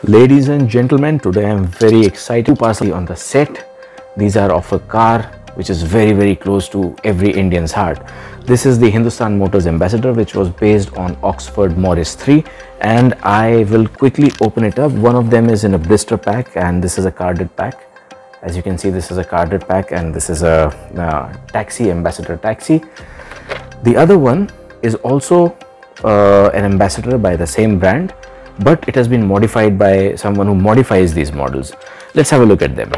Ladies and gentlemen, today I am very excited to pass on the set. These are of a car which is very close to every Indian's heart. This is the Hindustan Motors Ambassador, which was based on Oxford Morris 3, and I will quickly open it up. One of them is in a blister pack and this is a carded pack. As you can see, this is a carded pack and this is a taxi, Ambassador taxi. The other one is also an Ambassador by the same brand, but it has been modified by someone who modifies these models. Let's have a look at them.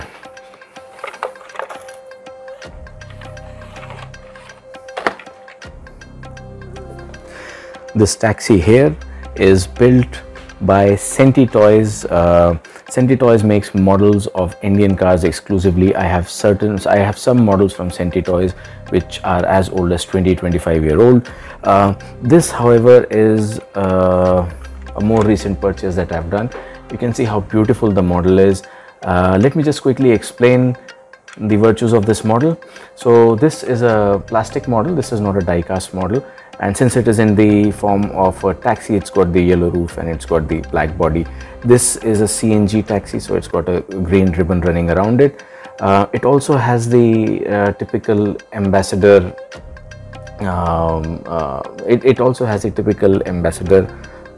This taxi here is built by Centy Toys. Centy Toys makes models of Indian cars exclusively. I have some models from Centy Toys which are as old as 20-25-year-old. This, however, is a more recent purchase that I've done. You can see how beautiful the model is. Let me just quickly explain the virtues of this model. So this is a plastic model. This is not a die-cast model. And since it is in the form of a taxi, it's got the yellow roof and it's got the black body. This is a CNG taxi, so it's got a green ribbon running around it. It also has the typical Ambassador. It also has a typical Ambassador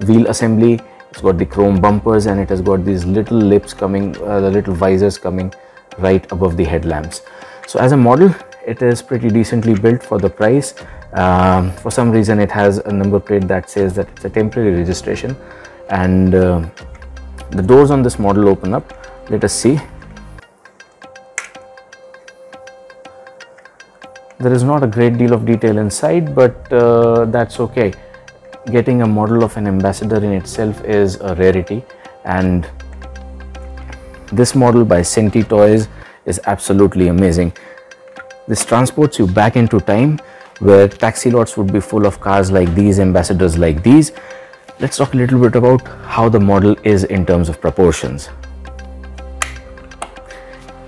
wheel assembly. It's got the chrome bumpers and it has got these little lips coming, the little visors coming right above the headlamps. So as a model, it is pretty decently built for the price. For some reason it has a number plate that says that it's a temporary registration, and the doors on this model open up. Let us see. There is not a great deal of detail inside, but that's okay. Getting a model of an Ambassador in itself is a rarity, and this model by Centy Toys is absolutely amazing. This transports you back into time where taxi lots would be full of cars like these, Ambassadors like these. Let's talk a little bit about how the model is in terms of proportions.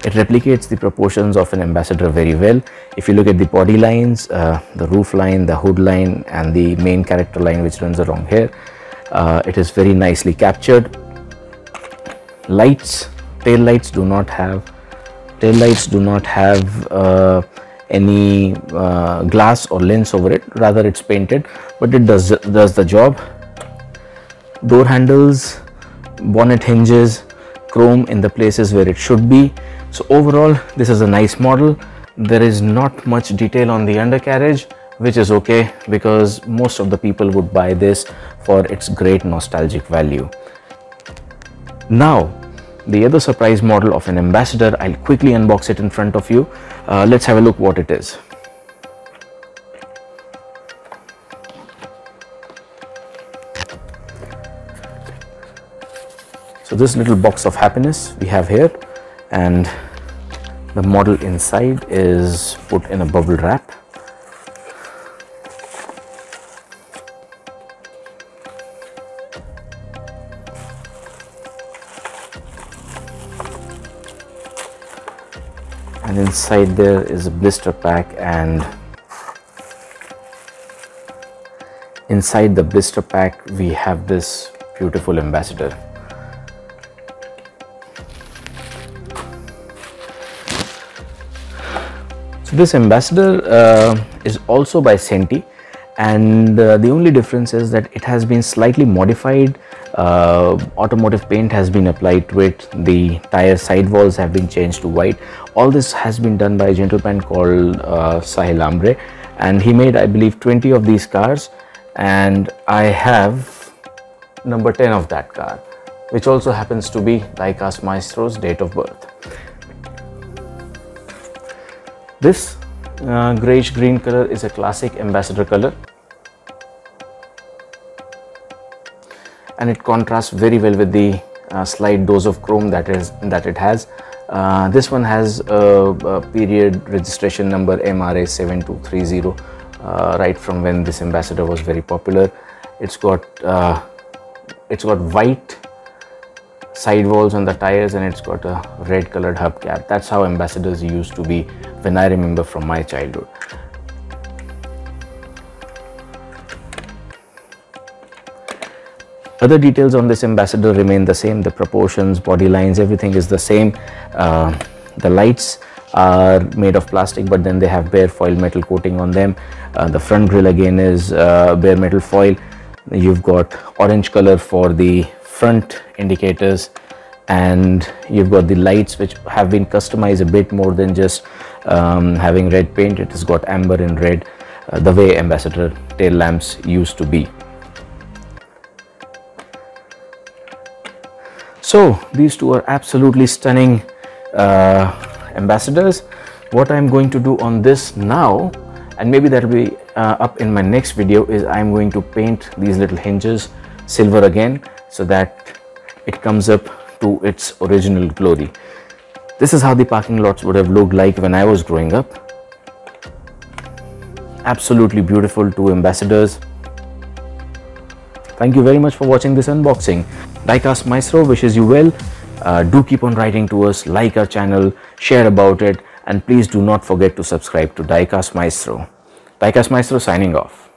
It replicates the proportions of an Ambassador very well. If you look at the body lines, the roof line, the hood line and the main character line which runs along here, it is very nicely captured. Lights, tail lights do not have any glass or lens over it. Rather, it's painted, but it does the job. Door handles, bonnet hinges, chrome in the places where it should be. So overall, this is a nice model. There is not much detail on the undercarriage, which is okay because most of the people would buy this for its great nostalgic value. Now, the other surprise model of an Ambassador, I'll quickly unbox it in front of you. Let's have a look what it is. So this little box of happiness we have here, and the model inside is put in a bubble wrap. And inside there is a blister pack, and inside the blister pack we have this beautiful Ambassador. So this Ambassador is also by Centy, and the only difference is that it has been slightly modified. Automotive paint has been applied to it. The tire sidewalls have been changed to white. All this has been done by a gentleman called Sahil, and he made, I believe, 20 of these cars, and I have number 10 of that car, which also happens to be Diecast Maestro's date of birth. This greyish green color is a classic Ambassador color, and it contrasts very well with the slight dose of chrome that it has. This one has a period registration number MRA 7230, right from when this Ambassador was very popular. It's got white sidewalls on the tires, and it's got a red colored hubcap. That's how Ambassadors used to be when I remember from my childhood. Other details on this Ambassador remain the same. The proportions, body lines, everything is the same. The lights are made of plastic, but then they have bare foil metal coating on them. The front grille again is bare metal foil. You've got orange color for the front indicators, and you've got the lights which have been customized a bit more than just having red paint. It has got amber and red, the way Ambassador tail lamps used to be. So these two are absolutely stunning Ambassadors. What I'm going to do on this now, and maybe that will be up in my next video, is I'm going to paint these little hinges silver again, so that it comes up to its original glory. This is how the parking lots would have looked like when I was growing up. Absolutely beautiful two Ambassadors. Thank you very much for watching this unboxing. Diecast Maestro wishes you well. Do keep on writing to us, like our channel, share about it, and please do not forget to subscribe to Diecast Maestro. Diecast Maestro signing off.